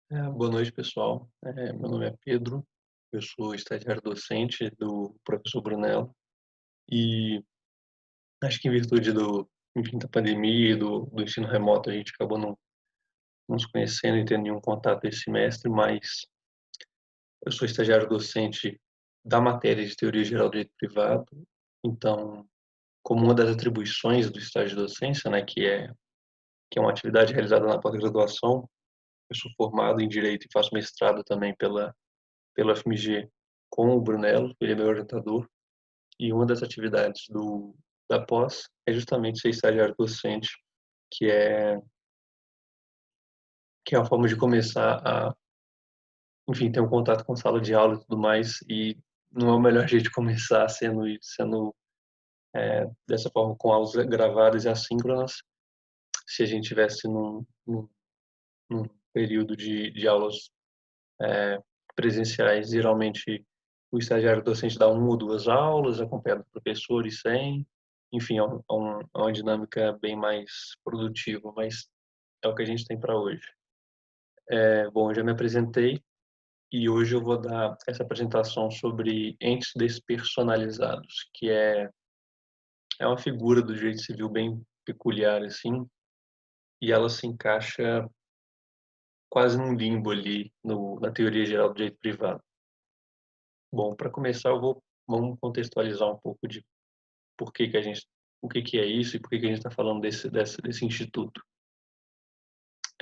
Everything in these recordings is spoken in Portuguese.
Boa noite, pessoal. Meu nome é Pedro, eu sou estagiário docente do professor Brunello e acho que em virtude enfim, da pandemia e do ensino remoto, a gente acabou não se conhecendo e tendo nenhum contato esse semestre, mas eu sou estagiário docente da matéria de Teoria Geral do Direito Privado, então, como uma das atribuições do estágio de docência, né, que é uma atividade realizada na pós-graduação, eu sou formado em Direito e faço mestrado também pela FMG com o Brunello, ele é meu orientador, e uma das atividades da pós é justamente ser estagiário docente, que é, que é uma forma de começar enfim, ter um contato com sala de aula e tudo mais, e não é o melhor jeito de começar sendo dessa forma, com aulas gravadas e assíncronas, se a gente tivesse num período de aulas presenciais, geralmente o estagiário docente dá uma ou duas aulas, acompanhado do professor e sem. Enfim, é uma dinâmica bem mais produtiva, mas é o que a gente tem para hoje. Bom, eu já me apresentei e hoje eu vou dar essa apresentação sobre entes despersonalizados, é uma figura do direito civil bem peculiar, assim, e ela se encaixa quase num limbo ali na teoria geral do direito privado. Bom, para começar, vamos contextualizar um pouco de por que que a gente, o que que é isso e por que que a gente está falando desse instituto.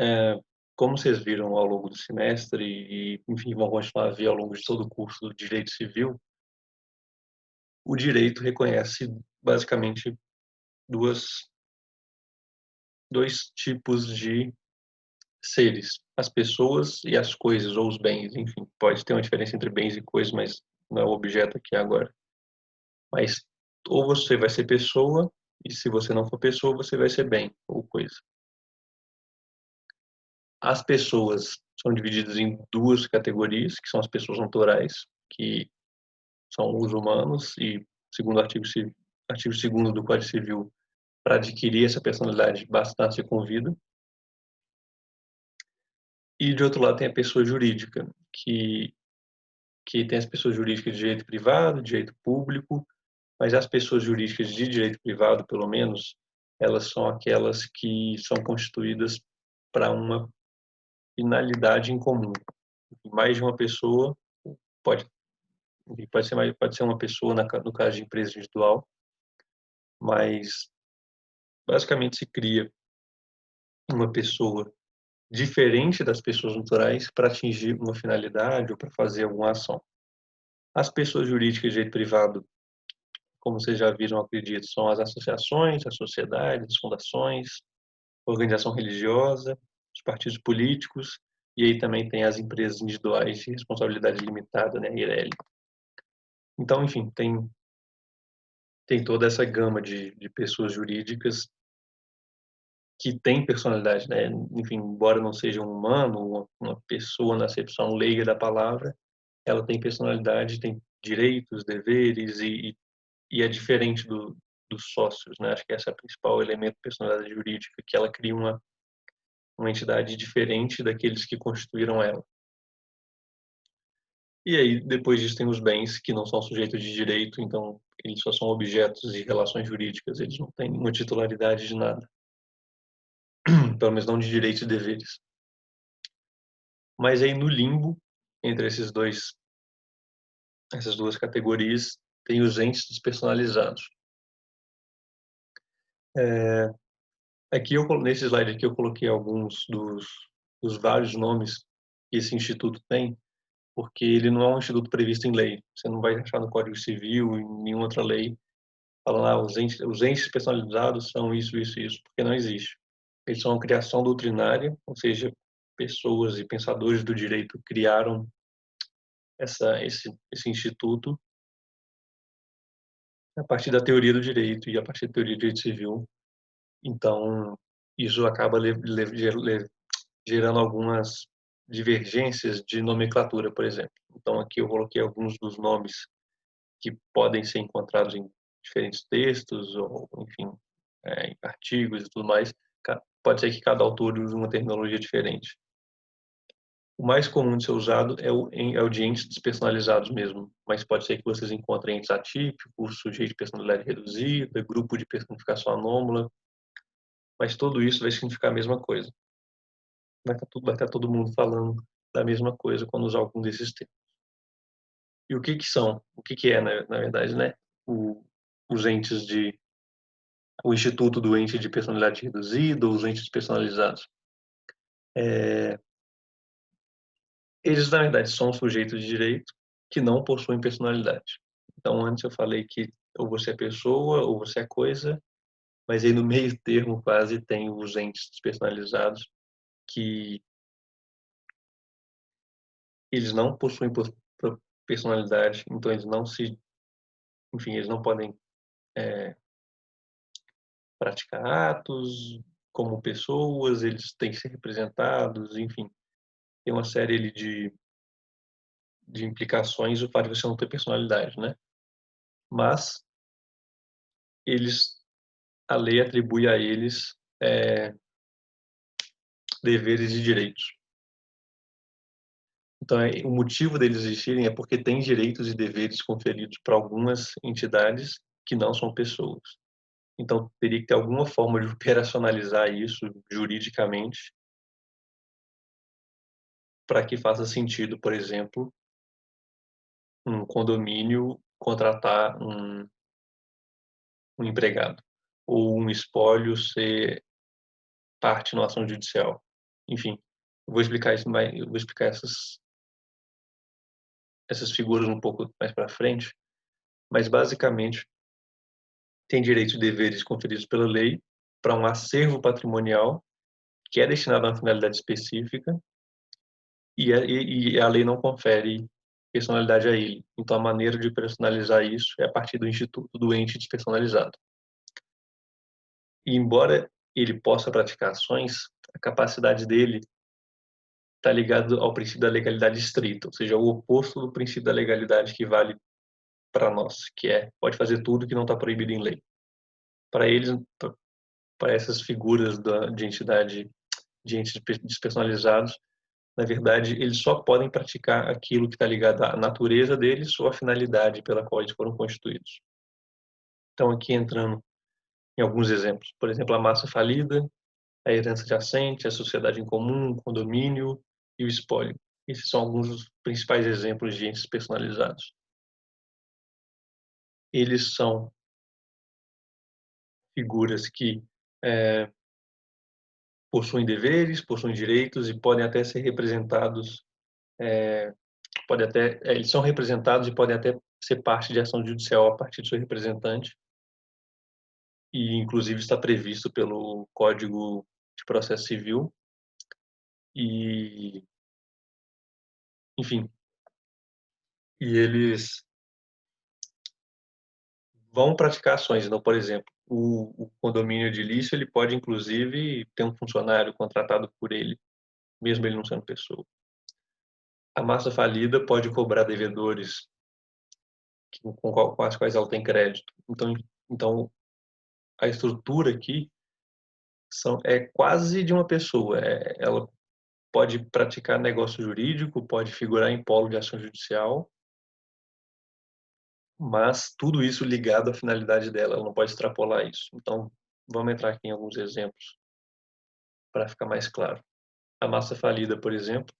É, Como vocês viram ao longo do semestre enfim, vão continuar a ver ao longo de todo o curso do Direito Civil, o direito reconhece basicamente duas, dois tipos de seres, as pessoas e as coisas, ou os bens, enfim, pode ter uma diferença entre bens e coisas, mas não é o objeto aqui agora. Mas ou você vai ser pessoa, e se você não for pessoa, você vai ser bem ou coisa. As pessoas são divididas em duas categorias, que são as pessoas naturais, que são os humanos, e segundo o artigo 2º do Código Civil, para adquirir essa personalidade basta nascer com vida. E de outro lado tem a pessoa jurídica, que tem as pessoas jurídicas de direito privado, direito público, mas as pessoas jurídicas de direito privado, pelo menos, elas são aquelas que são constituídas para uma finalidade em comum. Mais de uma pessoa pode pode ser uma pessoa no caso de empresa individual, mas basicamente se cria uma pessoa diferente das pessoas naturais para atingir uma finalidade ou para fazer alguma ação. As pessoas jurídicas de direito privado, como vocês já viram, acredito, são as associações, as sociedades, as fundações, a organização religiosa, os partidos políticos, e aí também tem as empresas individuais de responsabilidade limitada, né, IRL. Então, enfim, tem toda essa gama de pessoas jurídicas que têm personalidade, né? Enfim, embora não seja um humano, uma pessoa na acepção leiga da palavra, ela tem personalidade, tem direitos, deveres e é diferente dos sócios, né? Acho que esse é o principal elemento da personalidade jurídica, que ela cria uma entidade diferente daqueles que constituíram ela. E aí, depois disso, tem os bens que não são sujeitos de direito, então eles só são objetos de relações jurídicas, eles não têm uma titularidade de nada, pelo menos não de direitos e deveres. Mas aí no limbo, entre essas duas categorias, tem os entes despersonalizados. Aqui nesse slide aqui eu coloquei alguns dos vários nomes que esse instituto tem, porque ele não é um instituto previsto em lei. Você não vai achar no Código Civil, em nenhuma outra lei, falando, os entes personalizados são isso, isso e isso, porque não existe. Eles são uma criação doutrinária, ou seja, pessoas e pensadores do direito criaram esse instituto a partir da teoria do direito e a partir da teoria do direito civil. Então, isso acaba gerando algumas divergências de nomenclatura, por exemplo. Então, aqui eu coloquei alguns dos nomes que podem ser encontrados em diferentes textos, ou, enfim, em artigos e tudo mais. Pode ser que cada autor use uma terminologia diferente. O mais comum de ser usado é o de entes despersonalizados mesmo, mas pode ser que vocês encontrem entes atípicos, sujeito de personalidade reduzida, grupo de personificação anômala, mas tudo isso vai significar a mesma coisa. Vai estar todo mundo falando da mesma coisa quando usar algum desses termos. E o que que são? O que que é, na verdade, né? Os entes o Instituto do Ente de Personalidade Reduzida, ou os entes personalizados. Eles, na verdade, são sujeitos de direito que não possuem personalidade. Então, antes eu falei que ou você é pessoa ou você é coisa, mas aí no meio termo quase tem os entes despersonalizados que eles não possuem personalidade, então eles não se, enfim, eles não podem praticar atos como pessoas, eles têm que ser representados, enfim, tem uma série ali de implicações o fato de você não ter personalidade, né? Mas eles, a lei atribui a eles deveres e direitos. Então, o motivo deles existirem é porque têm direitos e deveres conferidos para algumas entidades que não são pessoas. Então, teria que ter alguma forma de operacionalizar isso juridicamente para que faça sentido, por exemplo, um condomínio contratar um empregado ou um espólio ser parte numa ação judicial. Enfim, eu vou explicar isso mais, eu vou explicar essas figuras um pouco mais para frente, mas basicamente tem direitos e deveres conferidos pela lei para um acervo patrimonial que é destinado a uma finalidade específica e a lei não confere personalidade a ele. Então, a maneira de personalizar isso é a partir do Instituto do Ente Despersonalizado. E, embora ele possa praticar ações, a capacidade dele está ligada ao princípio da legalidade estrita, ou seja, o oposto do princípio da legalidade que vale para nós, que é pode fazer tudo que não está proibido em lei. Para eles, para essas figuras de entidade, de entes despersonalizados, na verdade, eles só podem praticar aquilo que está ligado à natureza deles ou à finalidade pela qual eles foram constituídos. Então, aqui entrando em alguns exemplos. Por exemplo, a massa falida, a herança adjacente, a sociedade em comum, o condomínio e o espólio. Esses são alguns dos principais exemplos de entes personalizados. Eles são figuras que possuem deveres, possuem direitos e podem até ser representados, eles são representados e podem até ser parte de ação judicial a partir do seu representante, e inclusive está previsto pelo Código de Processo Civil. E, enfim, e eles vão praticar ações. Então, por exemplo, o condomínio edilício ele pode inclusive ter um funcionário contratado por ele, mesmo ele não sendo pessoa. A massa falida pode cobrar devedores com as quais ela tem crédito. Então a estrutura aqui é quase de uma pessoa. Ela pode praticar negócio jurídico, pode figurar em polo de ação judicial, mas tudo isso ligado à finalidade dela. Ela não pode extrapolar isso. Então, vamos entrar aqui em alguns exemplos para ficar mais claro. A massa falida, por exemplo,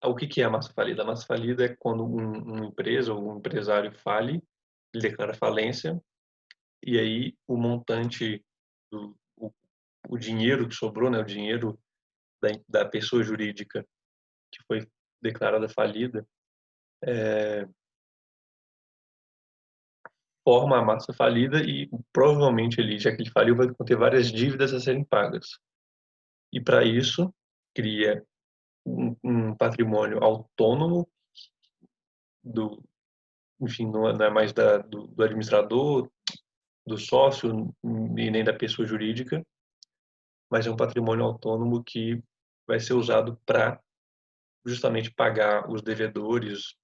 o que é a massa falida? A massa falida é quando uma empresa ou um empresário fale, ele declara falência, e aí o montante, do, o, o dinheiro que sobrou, né, o dinheiro da pessoa jurídica que foi declarada falida, forma a massa falida e provavelmente ele, já que ele faliu, vai conter várias dívidas a serem pagas. E para isso, cria um patrimônio autônomo do, enfim, não é mais do administrador, do sócio e nem da pessoa jurídica, mas é um patrimônio autônomo que vai ser usado para justamente pagar os devedores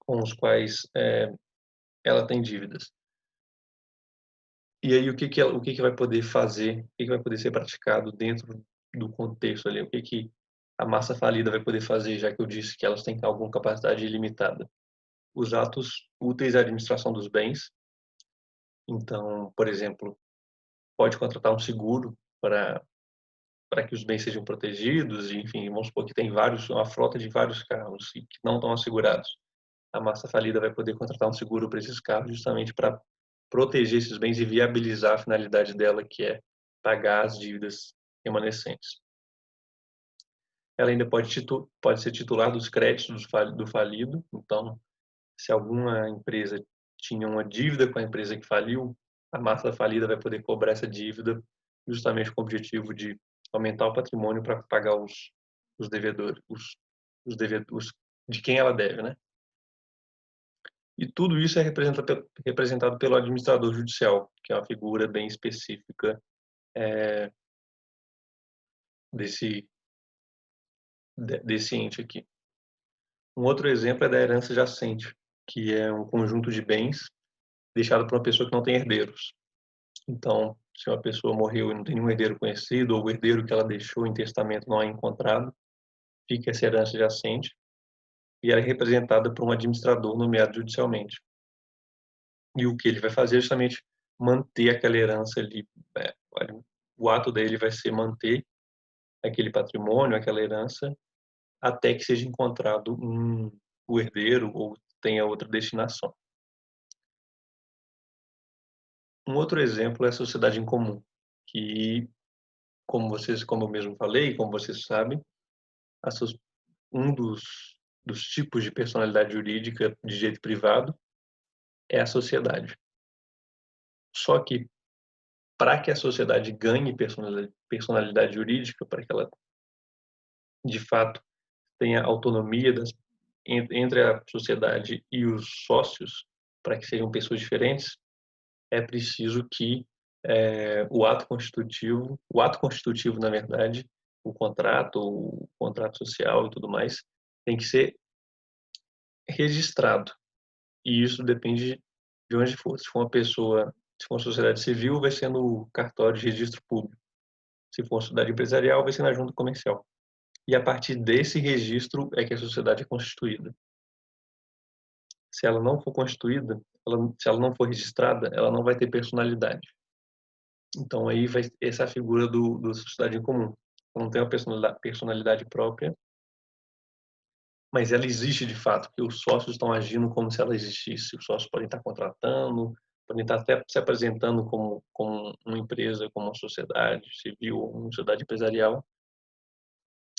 com os quais ela tem dívidas. E aí o que que vai poder fazer, o que que vai poder ser praticado dentro do contexto ali, o que a massa falida vai poder fazer, já que eu disse que elas têm alguma capacidade ilimitada. Os atos úteis à administração dos bens. Então, por exemplo, pode contratar um seguro para que os bens sejam protegidos, e, enfim, vamos supor que tem uma frota de vários carros e que não estão assegurados. A massa falida vai poder contratar um seguro para esses carros justamente para proteger esses bens e viabilizar a finalidade dela, que é pagar as dívidas remanescentes. Ela ainda pode ser titular dos créditos do falido. Então, se alguma empresa tinha uma dívida com a empresa que faliu, a massa falida vai poder cobrar essa dívida justamente com o objetivo de aumentar o patrimônio para pagar os devedores, os devedores de quem ela deve, né? E tudo isso é representado pelo administrador judicial, que é uma figura bem específica desse, desse ente aqui. Um outro exemplo é da herança jacente, que é um conjunto de bens deixado por uma pessoa que não tem herdeiros. Então, se uma pessoa morreu e não tem nenhum herdeiro conhecido, ou o herdeiro que ela deixou em testamento não é encontrado, fica essa herança jacente, e ela é representada por um administrador nomeado judicialmente. E o que ele vai fazer é justamente manter aquela herança ali. É, o ato dele vai ser manter aquele patrimônio, aquela herança, até que seja encontrado o herdeiro ou tenha outra destinação. Um outro exemplo é a sociedade em comum, que, como eu mesmo falei, como vocês sabem, um dos tipos de personalidade jurídica de direito privado é a sociedade. Só que, para que a sociedade ganhe personalidade jurídica, para que ela, de fato, tenha autonomia entre a sociedade e os sócios, para que sejam pessoas diferentes, é preciso que o ato constitutivo, na verdade, o contrato social e tudo mais, tem que ser registrado. E isso depende de onde for. Se for uma sociedade civil, vai ser no cartório de registro público. Se for uma sociedade empresarial, vai ser na junta comercial. E a partir desse registro é que a sociedade é constituída. Se ela não for constituída, se ela não for registrada, ela não vai ter personalidade. Então aí essa é a figura do sociedade em comum. Ela não tem uma personalidade própria, mas ela existe de fato, porque os sócios estão agindo como se ela existisse. Os sócios podem estar contratando, podem estar até se apresentando como uma empresa, como uma sociedade civil ou uma sociedade empresarial,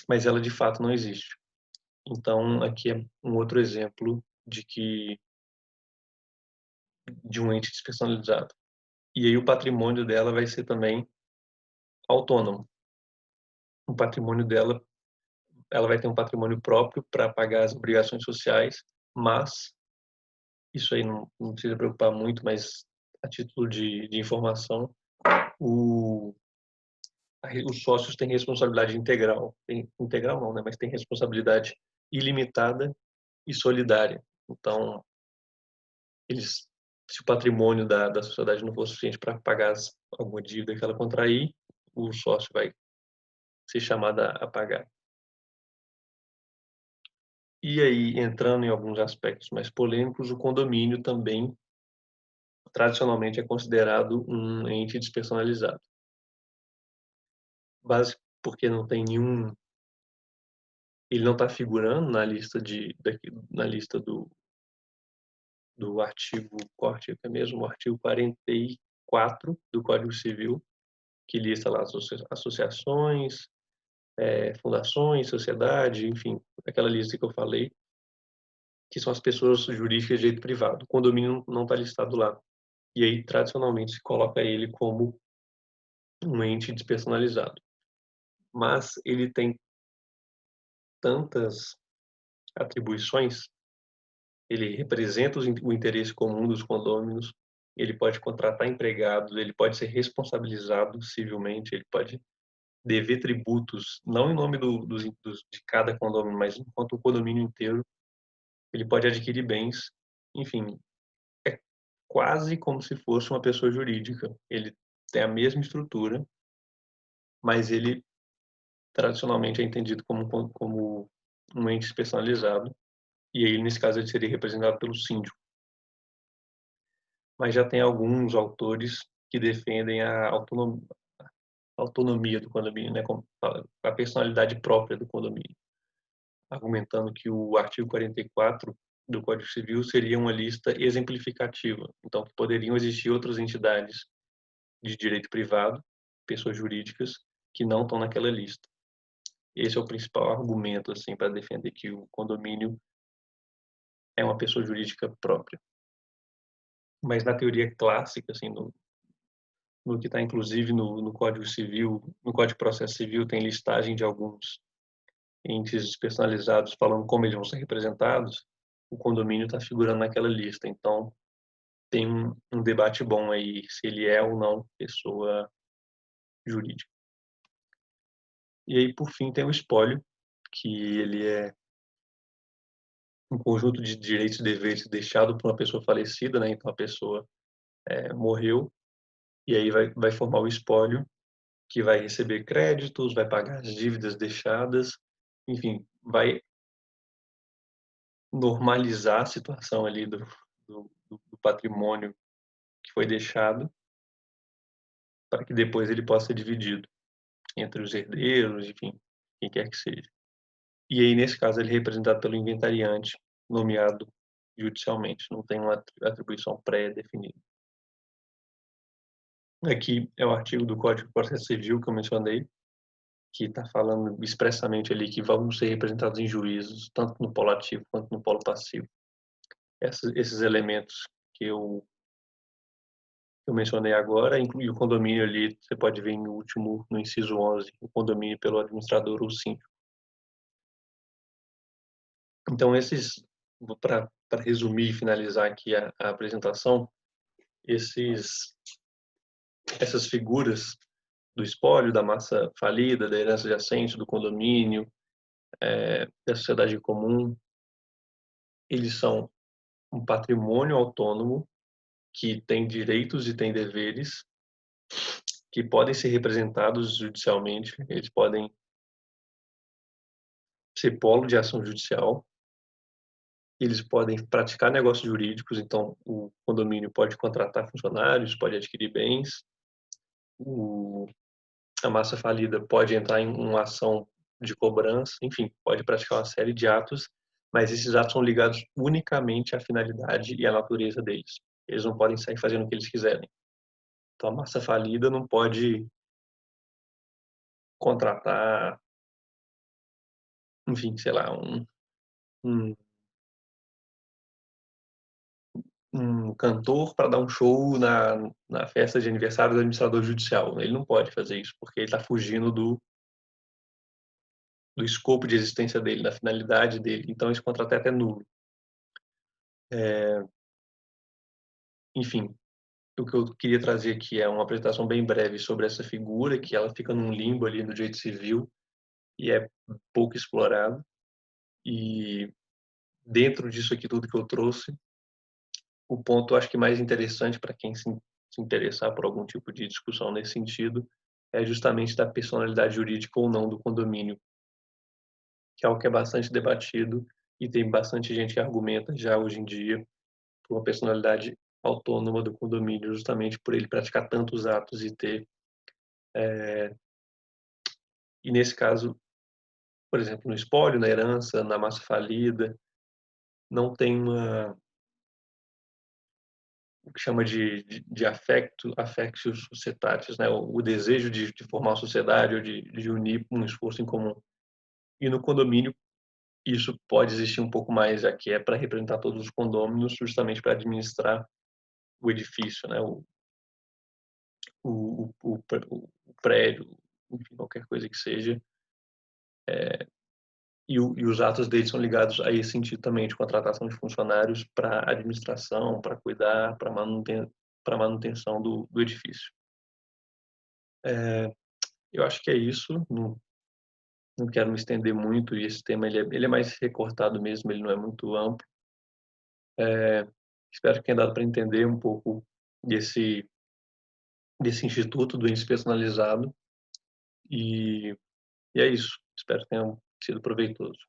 mas ela de fato não existe. Então, aqui é um outro exemplo de um ente despersonalizado. E aí o patrimônio dela vai ser também autônomo. O patrimônio dela, ela vai ter um patrimônio próprio para pagar as obrigações sociais, mas isso aí não precisa preocupar muito, mas a título de informação, os sócios têm responsabilidade integral. Integral não, né? Mas tem responsabilidade ilimitada e solidária. Então, se o patrimônio da sociedade não for suficiente para pagar alguma dívida que ela contrair, o sócio vai ser chamado a pagar. E aí, entrando em alguns aspectos mais polêmicos, o condomínio também, tradicionalmente, é considerado um ente despersonalizado. Básico porque não tem nenhum... Ele não está figurando na lista na lista do artigo, qual artigo é mesmo? O artigo 44 do Código Civil, que lista lá as associações, fundações, sociedade, enfim, aquela lista que eu falei, que são as pessoas jurídicas de direito privado. O condomínio não está listado lá. E aí, tradicionalmente, se coloca ele como um ente despersonalizado. Mas ele tem tantas atribuições, ele representa o interesse comum dos condôminos, ele pode contratar empregados, ele pode ser responsabilizado civilmente, ele pode dever tributos, não em nome de cada condomínio, mas enquanto o condomínio inteiro, ele pode adquirir bens, enfim, é quase como se fosse uma pessoa jurídica. Ele tem a mesma estrutura, mas ele tradicionalmente é entendido como um ente personalizado, e aí, nesse caso, ele seria representado pelo síndico. Mas já tem alguns autores que defendem a autonomia do condomínio, né, como a personalidade própria do condomínio, argumentando que o artigo 44 do Código Civil seria uma lista exemplificativa, então que poderiam existir outras entidades de direito privado, pessoas jurídicas, que não estão naquela lista. Esse é o principal argumento assim para defender que o condomínio é uma pessoa jurídica própria. Mas na teoria clássica, assim, no que está inclusive no Código Civil, no Código de Processo Civil, tem listagem de alguns entes personalizados falando como eles vão ser representados, o condomínio está figurando naquela lista. Então, tem um debate bom aí se ele é ou não pessoa jurídica. E aí, por fim, tem o espólio, que ele é um conjunto de direitos e deveres deixado por uma pessoa falecida, né? Então, a pessoa morreu, e aí vai formar o espólio, que vai receber créditos, vai pagar as dívidas deixadas, enfim, vai normalizar a situação ali do patrimônio que foi deixado, para que depois ele possa ser dividido entre os herdeiros, enfim, quem quer que seja. E aí, nesse caso, ele é representado pelo inventariante, nomeado judicialmente, não tem uma atribuição pré-definida. Aqui é o artigo do Código de Processo Civil que eu mencionei, que está falando expressamente ali que vão ser representados em juízos, tanto no polo ativo quanto no polo passivo. Esses elementos que eu mencionei agora, inclui o condomínio ali, você pode ver em último, no inciso 11, o condomínio pelo administrador ou síndico. Então, para resumir e finalizar aqui a apresentação, essas figuras do espólio, da massa falida, da herança jacente, do condomínio, da sociedade comum, eles são um patrimônio autônomo que tem direitos e tem deveres que podem ser representados judicialmente, eles podem ser polo de ação judicial, eles podem praticar negócios jurídicos, então o condomínio pode contratar funcionários, pode adquirir bens, a massa falida pode entrar em uma ação de cobrança, enfim, pode praticar uma série de atos, mas esses atos são ligados unicamente à finalidade e à natureza deles. Eles não podem sair fazendo o que eles quiserem. Então a massa falida não pode contratar, enfim, sei lá, um, um cantor para dar um show na festa de aniversário do administrador judicial. Ele não pode fazer isso, porque ele está fugindo do escopo de existência dele, da finalidade dele. Então, esse contrato é até nulo. Enfim, o que eu queria trazer aqui é uma apresentação bem breve sobre essa figura, que ela fica num limbo ali no direito civil e é pouco explorado. E dentro disso aqui tudo que eu trouxe, o ponto acho que mais interessante para quem se interessar por algum tipo de discussão nesse sentido é justamente da personalidade jurídica ou não do condomínio, que é algo que é bastante debatido e tem bastante gente que argumenta já hoje em dia por uma personalidade autônoma do condomínio, justamente por ele praticar tantos atos e ter, e nesse caso, por exemplo, no espólio, na herança, na massa falida, não tem o que chama de affectio societatis, né? O desejo de formar uma sociedade ou de unir um esforço em comum. E no condomínio, isso pode existir um pouco mais, já que é para representar todos os condôminos, justamente para administrar o edifício, né? O prédio, enfim, qualquer coisa que seja. E os atos deles são ligados a esse sentido também, de contratação de funcionários para administração, para cuidar, para manutenção do edifício. Eu acho que é isso. Não quero me estender muito. E esse tema ele é mais recortado mesmo, ele não é muito amplo. Espero que tenha dado para entender um pouco desse instituto do índice personalizado. E E é isso. Espero que tenham sido proveitoso.